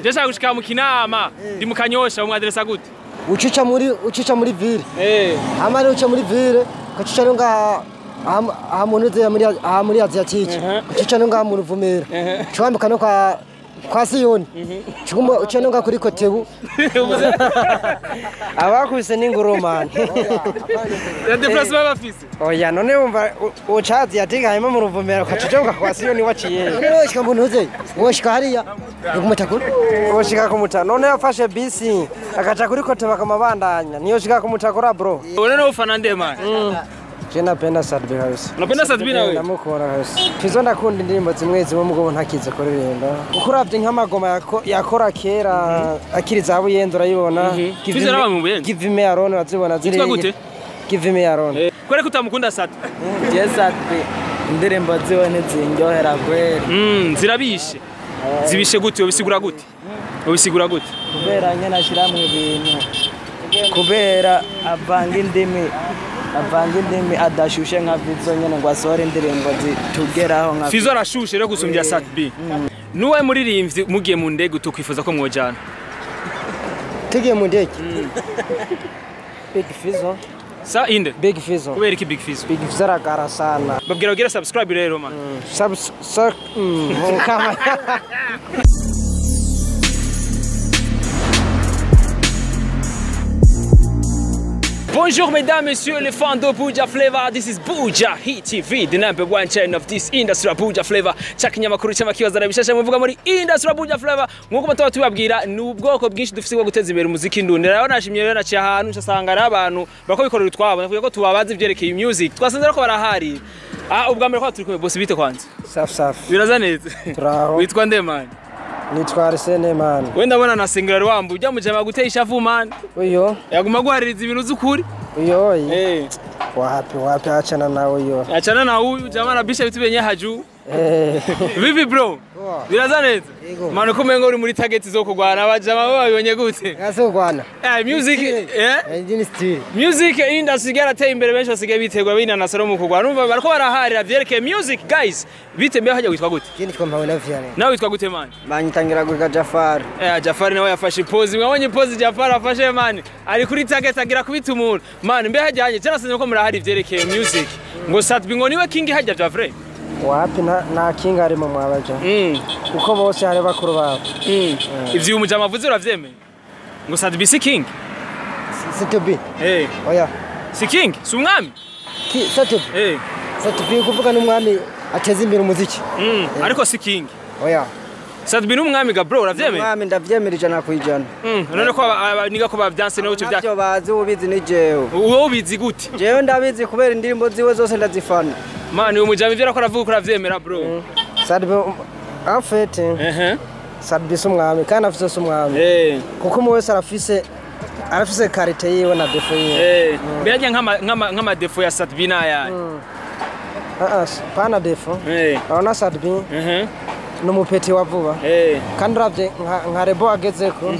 Jesa gushika mu Kinama ndi mu Kanyosha umwaderesa gute ucica muri ville amari uca muri ville kacica nga amunuze muri Aziatike ucica nga mu Ruvumera cyambika no kwa Siyoni cyumba uca nga kuri Kotebu abakubise n'ingurumane ya déplacement bafise oya none umva uca Aziatike hanyuma mu Ruvumera kacica kwa Siyoni waciye woshika mbunuze woshika hariya ngumutakuru woshika kumuta none yafashe bisi akaca kuri Kotebu akamabandanya niyo shika kumutakura bro one no ufana ndema Jena napenda Sadbi house. Unapenda Sadbi nawe? Namukora house. Fizo ndakunda indirimbo zimwe zimwe mugabo ntakize kuririmba. Ukuravye nk'amagoma yakora kera akiriza abo yendura yibona. Fizo nawe mu bende. Give me Aaron wazibona ziri. Yitwa gute? Give me Aaron. Kwere kutamukunda Sadbi. Je Sadbi indirimbo ziwe ntizinyohera kweri. Zirabishe. Zibishe gute ubisigura gute? Ubisigura gute? Kubera nyene ashiramwe ibintu. Kubera avanga indimi adashushe nka Fizo nyene ngo asore indirimbo zitugeraho nka Fizo arashushe rero gusumbya Sadbi. Nuwe muririmbyi mugiye mu ndege tukwifuza ko mwojana. Tugiye mu ndege. Big Fizo. Sa inde? Big Fizo. Kubera iki Big Fizo? Big Fizo aragara sana. Babwira subscribe rero man. Kama Bonjour mesdames, messieurs, les fans de Buja Flavor. This is Buja Hit TV, the #1 channel of this industry of Buja Flavor. Chakinyamakuru cy'amakibaza bishasha muvuga muri industry of Buja Flavor. Nkuko mutawa tubabwira ni ubwoko bwinshi dufise bwo guteza imbere umuziki ndundi. Rero nashimye rero naciye ahantu nsanga ari abantu bako bikorera utwabo. Navuga ko tubabaza ivyerekeye music. Twasanze ko barahari. Ubwa mbere ko turi kumwe boss bite kwanza. Safi. Biraza neza. Turaho. Witwa nde man? Nitwa Arsene man. Wenda bona na single wambu ujya mujama guteye ishavu man. Uyo. Yaguma guhaririza ibintu z'ukuri. Uyo. Wapi achana na uyo. Achana na huyu jamaa na bisha vitu benye haju. Vipi bro? Biraza neza? Mano kumengo uri muri target zo kugwana abajama bo babonye gute? Yaso kugwana. Music Engine still. Music industry garateye imbere benshi basigaye bitegwa binanasaro mu kugwana. Numva bariko baraharira vyerekeye music guys. Bitembe haje witwa gute? Kindi kwa mawe na vyane. Nawe witwa gute man? Banyitangira guka Jafar. Jafar nawe yafashe pose. Mwabonye pose Jafar afashe man. Ari kuri target agira kubita umuntu. Man mbe hajanye cyane sinzi ko murahari vyerekeye music. Ngo Sadbi ngo niwe king hajya Javre. Wapi na king ari mu mwabaja. Uko bose hari bakuru babo. Ivyo umujama avuze uravyemeye? Ngo Sadbi si king. Sadbi. Oya. Si king, si umwami. Sadbi. Sadbi kuvuga n'umwami ateza imbere umuziki. Ariko si king. Oya. Sadbi n'umwami ga bro uravyemeye? Umwami ndavyemera ijana kwijana. None ko niga ko bavyanse no cyo byo bazi ubizi ni jewe. Uwo ubizi gute? Jewe ndabizi kubera indirimbo ziwe zose ndazifana. Man uyu mujama ivyo arakora avuga ko uravyemera bro. Sadbi en fait. Sadbi s'umwami kandi afise s'umwami. Kuko mu wese arafise karite yiwe na defo yiwe. Byaje nk'ama defo ya Sadbi naya. Pana defo. Ona Sadbi. Numupeti wa vuba. Kandi ravye nka Rebo agezeko.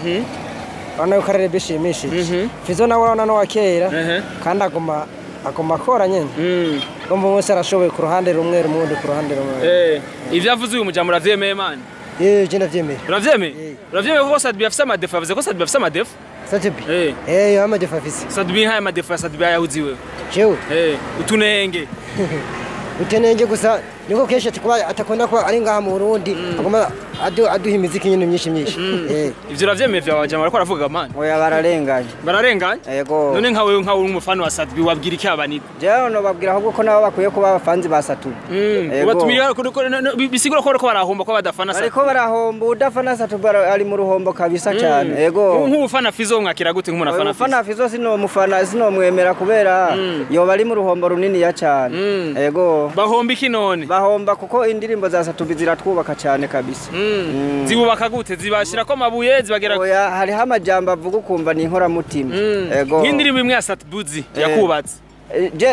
Bana ukarere bishimishije. Fizo nawe urabona no wakera. Kandi agomba kora nyene. Ngomba wese arashoboye ku ruhande rumwe rumundi ku ruhande rumwe. Ivyo avuze uyu mujama uravyemeye man? Je ndavyemeye. Uravyemeye? Uravyemeye ko Sadbi afise amadefa avuze ko Sadbi afise amadefa? Sadbi. Amadefa afise. Sadbi nta amadefa Sadbi yahuziwe. Jewe. Utunenge. Utenenge gusa niko kesha atakunda ko ari ngaha mu Burundi agoma aduha imiziki nyine myinshi. Ivyo uravyemeye vya bajama bariko baravuga man? Oya bararenganye. Bararenganye? Yego. None nkawe umufana wa Sadbi wabwira iki abanita? Jewe no babwira ahubwo ko nabo bakwiye kuba abafanzi ba Sadbi. Ubatumira bisigura ko bariko barahomba ko badafana Sadbi. Ariko barahomba udafana Sadbi ari mu ruhombo kabisa cyane. Yego. Nk'ufana Fizo mwakira gute nk'umuntu afana Fizo sino mwemera kubera yo bari mu ruhombo runini ya cyane. Yego. Bahomba iki none? Bahomba kuko indirimbo za Sadbi ziratwubaka cyane kabisa. Zibubaka gute? Zibashira ko mabuye zibagera. Oya hari hamajambo avuga ukumva ni inkora mutima. Yego. Nk'indirimbo imwe ya Sadbi yakubatse.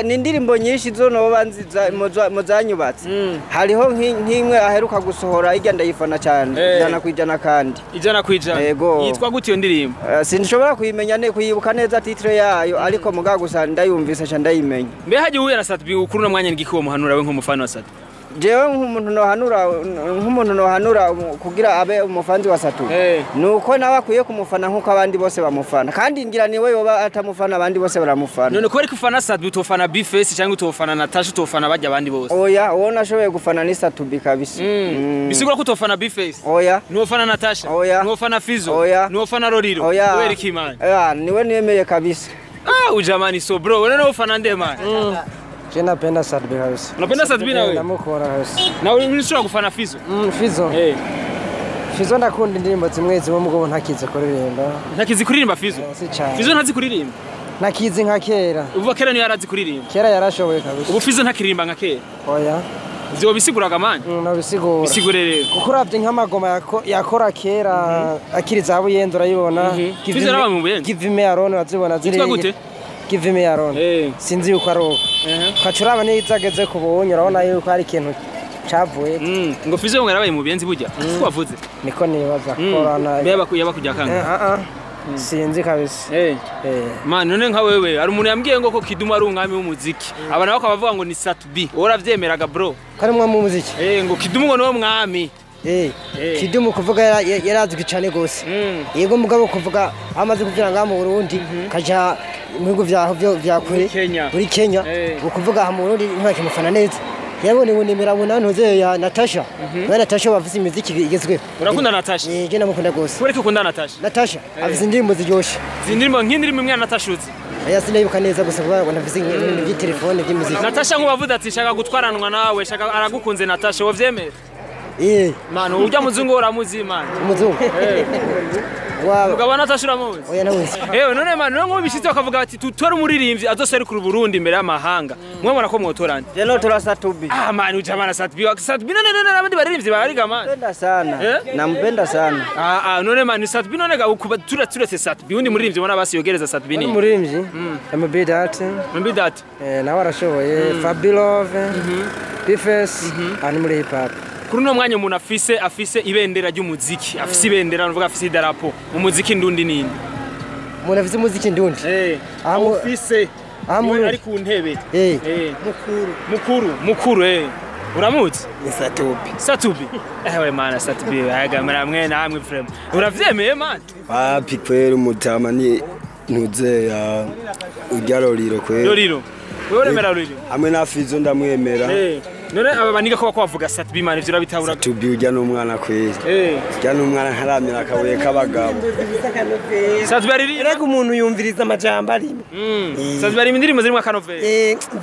Ni indirimbo nyinshi zo noba nziza muzanyubatse. Hariho nk'imwe aheruka gusohora ijya ndayifana cyane. Ijana kwijana kandi. Ijana kwijana. Yitwa gute iyo ndirimbo? Sinshobora kuyimenya kuyibuka neza titre yayo ariko muga gusa ndayumvise cyane ndayimenya. Mbe haje uhuye na Sadbi ukuru na mwanya ngiki wo muhanura we nk'umufana wa Sadbi? jewe nk'umuntu nohanura kugira abe umufanzi wa Satu nuko nawe akwiye kumufana nkuko abandi bose bamufana kandi ngira niwe yoba atamufana abandi bose baramufana none kubera kufana Satu utofana Bface cyangwa utofana Natasha utofana bajya abandi bose oya uwo nashoboye gufana ni Satu kabisa bisigura ko utofana Bface oya nuofana Natasha nuofana Fizo nuofana Roriro kubera ikimana niwe nemeye kabisa ujamani so bro wewe nuofana ndema Je napenda Sadbi kabisa. Unapenda Sadbi nawe? Namukora kabisa. Na unishobora gufana Fizo? Fizo. Fizo ndakunda indirimbo zimwe zimwe mugabo ntakize kuririmba. Ntakizi kuririmba Fizo? Si cyane. Fizo ntazi kuririmba? Ntakizi nka kera. Uvuga kera niyo yarazi kuririmba? Kera yarashoboye kabisa. Ubu Fizo ntakiririmba nka kera? Oya. Vyo bisiguraga manje? Nabisigura. Bisigure rero. Kuko uravye nk'amagoma yakora kera akiri za Buyenzi urayibona. Fizo raba mu Buyenzi? Give me Aaron azibona ziri. Yitwa gute? Give me Aaron. Sinzi yuko aroka. Kacuraba nizageze kubonye urabona yuko ari ikintu cavuye. Ngo Fizo ngo yarabaye mu Buyenzi burya. Ko wavuze? Niko nibaza korana. Beba kujya kanga. Sinzi kabisa. Man none nka wewe ari umuntu yambwiye ngo ko Kidumu ari umwami w'umuziki. Abana bako bavuga ngo ni Satu B. Uravyemeraga bro? Kari umwami w'umuziki. Ngo Kidumu ngo niwe mwami. Kidumu kuvuga yarazwi cyane gose. Yego mugabo kuvuga amaze kuvira nga mu Burundi kaja mu bigo vya kure muri Kenya ukuvuga mu Burundi ntacyo mufana neza. Yabone nemera bunantoze ya Natasha. Natasha bafise imiziki igezweho. Urakunda Natasha? Je namukunda gose. Kuri ko ukunda Natasha? Natasha afise indirimbo ziryoshe. Zindirimo nk'indirimo imwe Natasha uzi? Aya sinayibuka neza gusa kuba nafise ibintu by'itelefone by'imiziki. Natasha nkubavuze ati shaka gutwaranwa nawe shaka aragukunze Natasha wovyemera? Mano urya muzungu uramuzi man. Muzungu. Mugabo Natasha uramuzi? Oya namuzi. None man nko bishitse bakavuga bati tutore umuririmbyi azoserukira Burundi imbere y'amahanga. Mwe mwana ko mwotorande. Je no tora Satu B. Man ujamana Satu B. Satu B none abandi baririmbyi bariga man. Nampenda sana. Nampenda sana. None man Satu B none ukuba turetse Satu B undi muririmbyi bona basiyogereza Satu B ni. Muririmbyi. Amabidati. Mabidati. Nawe arashoboye. Fabilove. Bface. Ani muri hip hop. Kuri no mwanya umuntu afise ibendera ry'umuziki afise ibendera nuvuga afise idarapo mu muziki ndundi nini umuntu afise umuziki ndundi afise ari ku ntebe mukuru uramuzi ni Satu B we mana Satu B agamara mwe namwe frame uravyemeye man wapi kwera umutama ni ntuze ya Roriro kwera Roriro wewe uremera Roriro hamwe na Fizo ndamwemera none aba baniga ko bavuga Satu B man ivyo urabitahura Satu B ujya n'umwana kwera ujya n'umwana ntaramira akabuye k'abagabo Satu B ari rega umuntu yumviriza amajambo ari Satu B ari indirimbo zirimo akanovera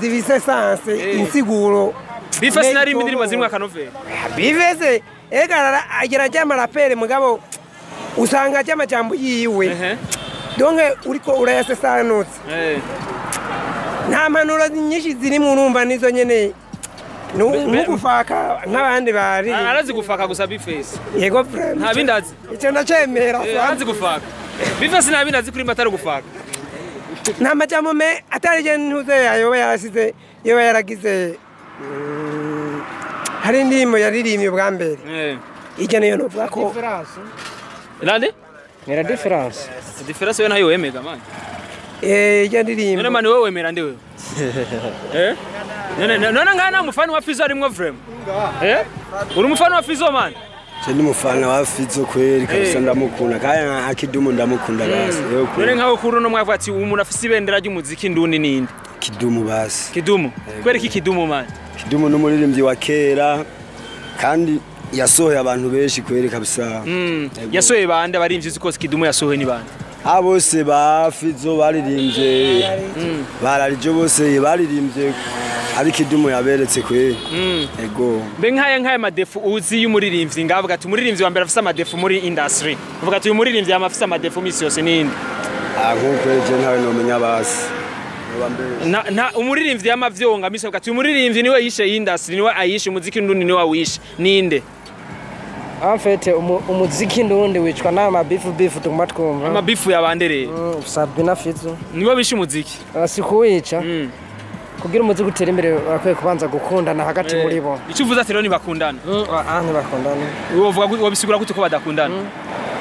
zibise sanse insiguro Bface nari indirimbo zirimo akanovera Bface ega agerajya amarapere mugabo usanga ajya amajambo yiwe donc uriko urayasesanutse nta manura nyinshi ziri mu numva nizo nyene n'ugufaka nk'abandi bari arazi gufaka gusa Bface yego friend nta bindazi icyo ndacemera arazi gufaka Bface nta bindazi kuri matara gufaka nta majambo me atari je ntuze yayoba yasize yoba yaragize hari ndimo yaririmbye bwa mbere ije niyo novuga ko Lande era difference yo nayo wemega man ije ndirimbo none man wewe wemera ndi wewe none ngana mufano wa Fizo arimwo frame uri mufano wa Fizo man je ni mufana wa Fizo kweri kabisa ndamukunda kaya nka Kidumu ndamukunda basi none nkaho kuri no mwavuga ati umuntu afise ibendera ry'umuziki ndundi ninde Kidumu basi Kidumu kweri ki Kidumu man Kidumu n'umuririmbyi wa kera kandi yasohoye abantu benshi kweri kabisa yasohoye bande barimvye zikose Kidumu yasohoye ni bande abose ba Fizo baririmbye bararijo bose baririmbye ari Kidumu yaberetse kweri ego mbe nkaya madefu uzi y'umuririmbyi ngavuga ati umuririmbyi wa mbere afise amadefu muri industry uvuga ati uyu muririmbyi yamafise amadefu misi yose ninde nkuko je ntawe nomenya basi na umuririmbyi yamavyonga misi uvuga ati umuririmbyi niwe yishe industry niwe ayishe umuziki ndundi niwe awishe ninde Amfete umuziki ndundi wicwa na bifu tuguma twumva amabifu yabandereye Satu B na Fizo niwe bishe umuziki sikuwica kugira umuziki utera imbere bakwiye kubanza gukundana hagati muri bo icyo uvuze ati rero ntibakundana ntibakundana uvuga wabisigura gute ko badakundana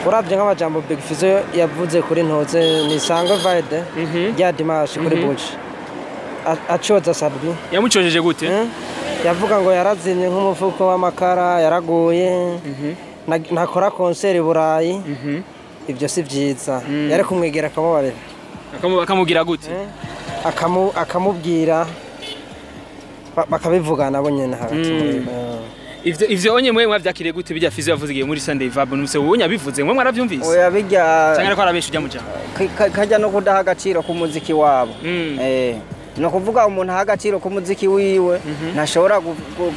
urabye nk'amajambo Big Fizo yavuze kuri ntoze ni Sanga Vide ya Dimash kuri Buji acoza Satu B yamucojeje gute yavuga ngo yarazimye nk'umufuko w'amakara yaraguye ntakora konseri Burayi ibyo si byiza yari kumwegera akamubarira akamubwira gute akamubwira bakabivugana bo nyene hagati ivyo onye mwe mwavyakiriye gute bijya Fizo yavuze igihe muri Sunday Vibe numse wowe nyabivuze mwe mwaravyumvise oya bijya cyangwa ko arabesha ujya muja kajya no kudaha agaciro ku muziki wabo no kuvuga umuntu aha agaciro ku muziki wiwe ntashobora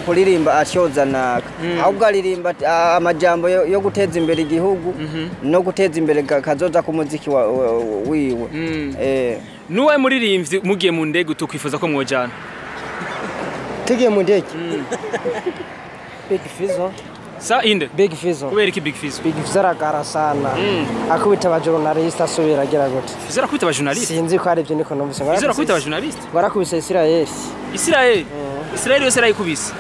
kuririmba atyoza naka ahubwo aririmba amajambo yo guteza imbere igihugu no guteza imbere kazoza ku muziki wiwe nuwe muririmbyi mugiye mu ndege tukwifuza ko mwojana tugiye mu ndege Big Fizo sa inde Big Fizo kubera iki Big Fizo aragara sana akubita abajournaliste asubira agira gute Fizo arakubita abajournaliste sinzi ko ari byo niko numvise Fizo arakubita abajournaliste barakubise Israel yose arayikubise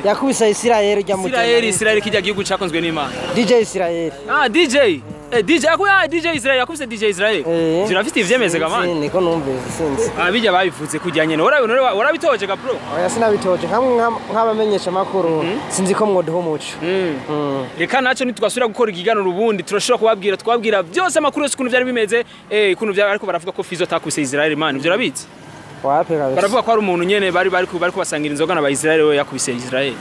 yakubise Israel ujya mu Israel kijya gihugu cyakonzwe n'Imana DJ Israel DJ Israel yakubise DJ Israel zirafite ivyemeze gamana niko numvise sinzi bijya babivuze kujyanye warabitoje ga bro oya sinabitoje nk'abamenyesha makuru sinzi ko mwoduho muco reka naco nitwasubira gukora igiganiro ubundi turashobora twabwira byose amakuru yose kuntu byari bimeze kuntu byari ariko baravuga ko Fizo takubise Israel man ivyo rabitse baravuga ko ari umuntu nyene bari kubasangira inzoga n'aba Israel we yakubise Israel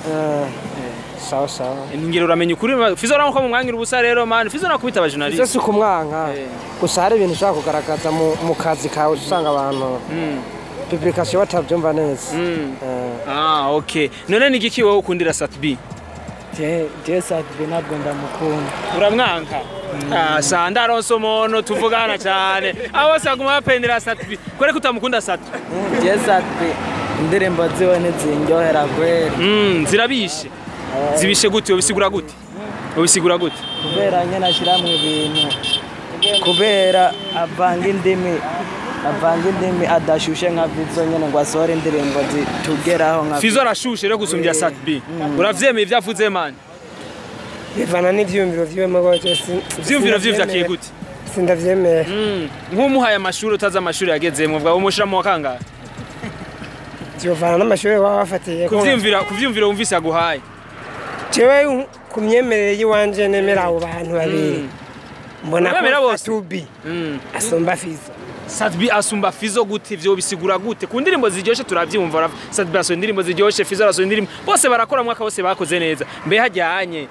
sawa ingero uramenye ukuri Fizo ranko mu mwangira ubusa rero man Fizo nakubita abajournaliste Fizo kumwanka gusa hari ibintu ushaka kugaragaza mu kazi kawe usanga abantu publication batabyumva neza okay none ni giki wowe ukundira Satbi je Satbi nabwo ndamukunda uramwanka sanda ronso mono tuvugana cyane abo saguma bapendera Satbi kore kutamukunda Satbi je Satbi indirimbo ziwe nzinjohera kweli zirabishe zibishe gute ubisigura gute kubera nyene ashiramwe ibintu kubera avanga indimi adashushe nka Fizo nyene ngo asore indirimbo zitugeraho nka Fizo arashushe rero gusumbya Satbi uravyemeye ivyavuze man bivana n'ivyumviro vyiwe magoje ivyumviro vyakiye gute sindavyemeye nk'umuhaye amashuri utaza amashuri yagezemo bwa umushiramo wakanga Jovana n'amashuri wafatiye kuvyumvira wumvise aguhaye jewe kumyemerere yiwanje nemera abo bantu babiri mbona ko Satbi asumba Fizo Satbi asumba Fizo gute ivyo bisigura gute ku ndirimbo ziryoshe turavyumva Satbi aso indirimbo ziryoshe Fizo aso indirimbo bose barakora mwaka bose bakoze neza mbe hajyanye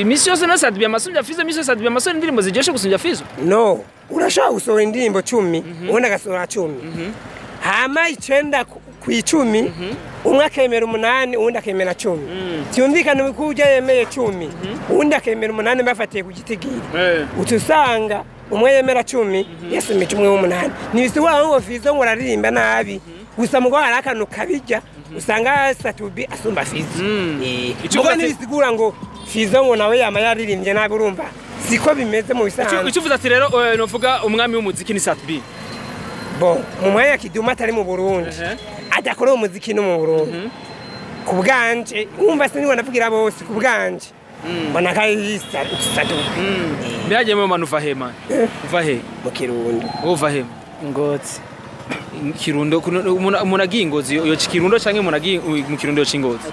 misi yose na Satbi amasumbya Fizo misi Satbi amasore indirimbo ziryoshe gusumbya Fizo no urashaka gusohora indirimbo 10 ubundi agasohora 10 hama icenda ku 10 umwe akemera 8 ubundi akemera 10 cyumvikana ko ujya yemeye 10 ubundi akemera 8 bafatiye ku gitigiri utusanga umwe yemera 10 yasomye 10 nibisi waho Fizo ngo aririmba nabi gusa mugo harakano kabijya usanga Satbi asumba Fizo icyo nibisigura ngo Fizo ngo nawe yama yaririmbye nabi urumva siko bimeze mu bisanzwe icyo uvuze ati rero novuga umwami w'umuziki ni Satbi bon mu mwanya kiduma atari mu Burundi adakora umuziki no mu Burundi ku bwanje umva sinibona navugira bose ku bwanje mbona kai Satbi byagiye mu manuva he man uva he mu Kirundo uva he Ngozi Kirundo umuntu agiye Ngozi yo Kirundo canke umuntu agiye mu Kirundo yo Cingozi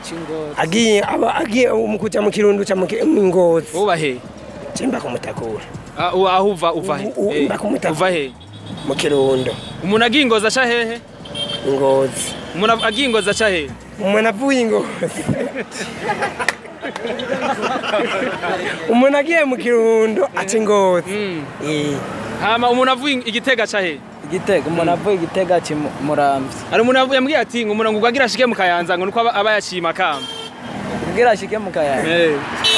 agiye umukuja mu Kirundo ca mu Ngozi uba he Chimba kumutakura aho uva he uva he mu Kirundo umuntu agiye Ngozi aca hehe Ngozi umuntu agiye Ngozi aca hehe umuntu avuye Ngozi umuntu agiye mu Kirundo aca Ngozi hama umuntu avuye Igitega aca hehe Igitega umuntu avuye Igitega ci Muramvya ari umuntu yambwiye ati ngo umuntu ngo agira ashike mu Kayanza ngo nuko aba yashima kamba kugira ashike mu Kayanza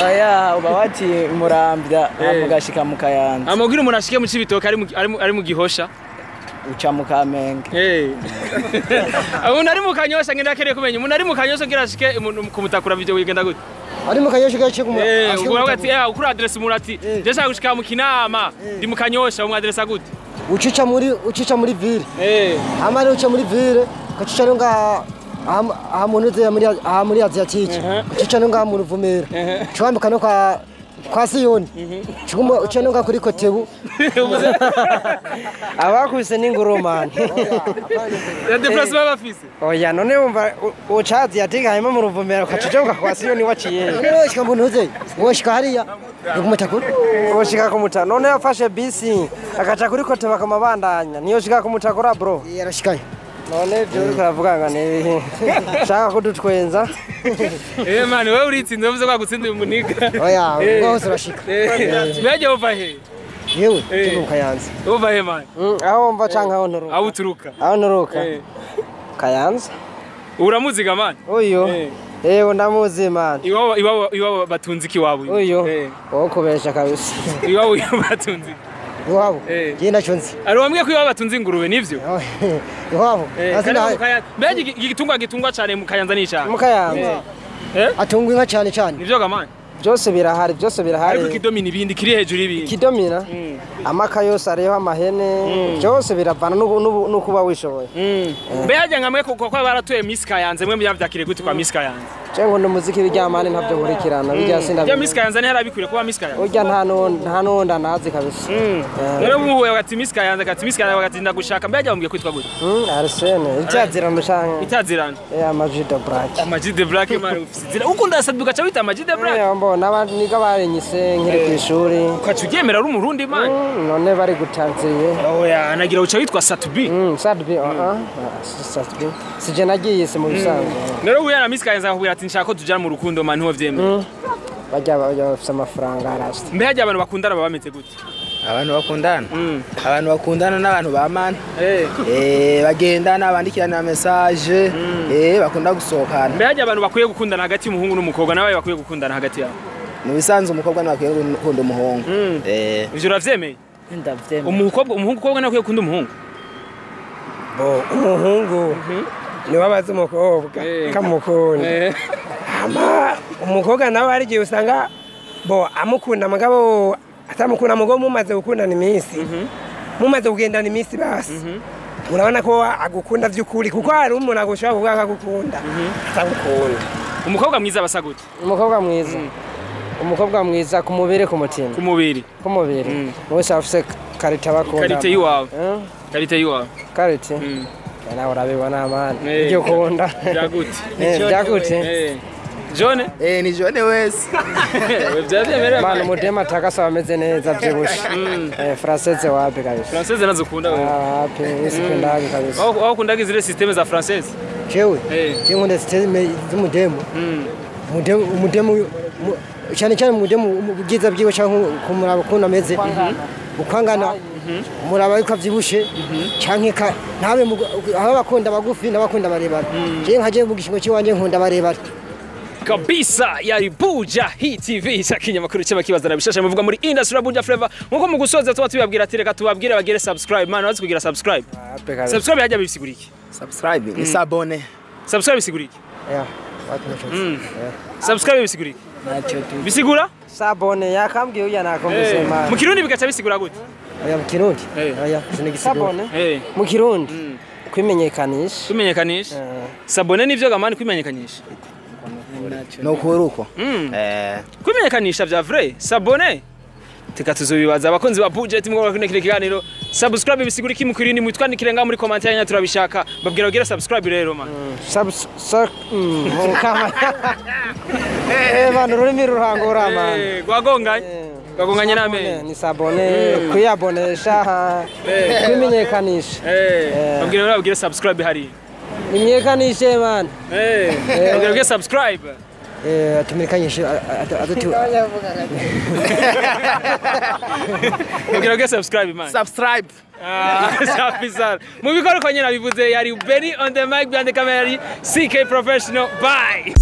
oya uba wati Muramvya amugashika mu Kayanza amubwira umuntu ashike mu Cibitoke ari mu Gihosha uca mu Kamenge umuntu ari mu Kanyosha ngenda kereye kumenya umuntu ari mu Kanyosha gira ashike kumutakura bivyo wigenda gute ari mu Kanyosha gace ku ubwo ati kuri address umuntu ati je shaka gushika mu Kinama ndi mu Kanyosha mu address gute ucica muri ville amari uca muri ville kacica nga ahamuntu ze muri Asiatique ucica nga mu Ruvumera cyambika no kwa kwa Siyoni chuma ucenuka kuri Kotebu abakubise n'ingurumani ya déplacement bafise oya none wumva ucazi yatika hanyuma mu ruvumera ukacuca kwa Siyoni waciye woshika mbona uze woshika hariya kumutako woshika kumuta none yafashe bisi akaca kuri Kotebu akamabandanya niyo shika kumutakora bro yarashikaye none byo uri kuravuga ngane shaka kudutwenza mani wewe uritsinze uvuze kwa gutsinda umuniga oya ubwo urashika beje uva he yewe turuka yanze uva he mani aho mva canka aho nturuka aho uturuka aho nturuka kayanza uramuziga mani uyo ewe ndamuzi mani iwabo batunzi kiwabo uyo wowe kubesha kabisa iwabo batunzi iwabo genda chonzi ari wambwiye ko iwabo batunzi ingurube nivyo iwabo mbege igitungwa cyane mu Kayanza n'icana mu Kayanza atungwa inka cyane cyane nivyo gamani byose birahari ariko kidomina ibindi kiri hejuru ibindi kidomina amaka yose ariho amahene byose biravana no kuba wishoboye mbege ngamwe kuko baratuye Miss Kayanza mwe byavyakire gute kwa Miss Kayanza cengo n'umuziki bijyamane ntabyo nkurikirana bijya sinda bya Miss Kayanza ntarabikure kuba Miss Kayanza urya nta nonda nazi kabisa none muhuye wakati Miss Kayanza wakati ndagushaka mbege bambwiye kwitwa gute Arsene icyazirano cyane itazirana Amag de Black mari ufite ukunda saduka cha wita Amag de Black mbona abandi niga barenyise nkiri ku ishuri ukacugemera ari umurundi mani none bari gutanziye oya nagira uca witwa Satubi Satubi Satubi sije nagiye se mu bisanzwe rero uya na Miss Kayanza akubwira ati nshaka ko tujana mu rukundo mani ho vyemera bajya bafite amafaranga arashite mbege abantu bakundana baba bameze gute abantu bakundana n'abantu bamana bagendana bandikirana message bakunda gusohokana mbege abantu bakwiye gukundana hagati y'umuhungu n'umukobwa nawe bakwiye gukundana hagati yabo mu bisanzwe umukobwa n'abakwiye gukunda umuhungu ivyo uravyemeye ndavyemeye umukobwa nakwiye gukunda umuhungu umuhungu niwe abaza umukobwa kamukunda umukobwa nawe hari igihe usanga amukunda mugabo atamukunda mugo mumaze gukundana iminsi mumaze kugendana iminsi basi urabona ko agukunda vy'ukuri kuko hari umuntu agushaka kuvuga ko agukunda atagukunda umukobwa mwiza basa gute umukobwa mwiza ku mubiri ku mutima ku mubiri wese afise karita bakunda karite yiwawe nawe urabibona amana ibyo ukunda byagute Jone ni Jone wese mana umudema atakasa ameze neza byibushe française wapi kabisa française nazukunda wewe wapi isikunda kabisa aho kundaga zile systeme za française jewe nkunda systeme z'umudemo umudemo cyane cyane umudemo ugiza byiwe cyangwa kumuraba kuntu ameze ukangana muraba yuko avyibushe canke nabe aho bakunda bagufi n'abakunda barebare je nkaje mu gishingo ciwanje nkunda barebare kabisa yari Buja Hit TV sakinyamakuru cy'abakibaza nabishasha muvuga muri industry Buja Flavor nkuko mu gusoza tuba tubabwira ati reka tubabwire bagere subscribe man wazi kugira subscribe hajya bisigura iki subscribe ni sabone subscribe bisigura iki subscribe bisigura iki bisigura sabone yakambwiye uya nakomeze man mu kirundi bigaca bisigura gute oya mu kirundi oya sabone mu kirundi kwimenyekanisha sabone nivyo gamani kwimenyekanisha no kuruko kwimenyekanisha vya vrai sabone tika tuzobibaza abakonzi ba budget mwo kino kiganiro subscribe bisigura iki mukirindi mwitwandikire nga muri commentaire nya turabishaka babwira bagira subscribe rero man bana rurimi rurangora man gwagonganye name ni sabone kuyabonesha kwimenyekanisha babwira bagira subscribe hari nimenyekanishe man babwira subscribe tumenyekanishe adatu babwira subscribe man subscribe Safisar mu bikorwa nyina bivuze yari Benny on the mic behind the camera CK Professional bye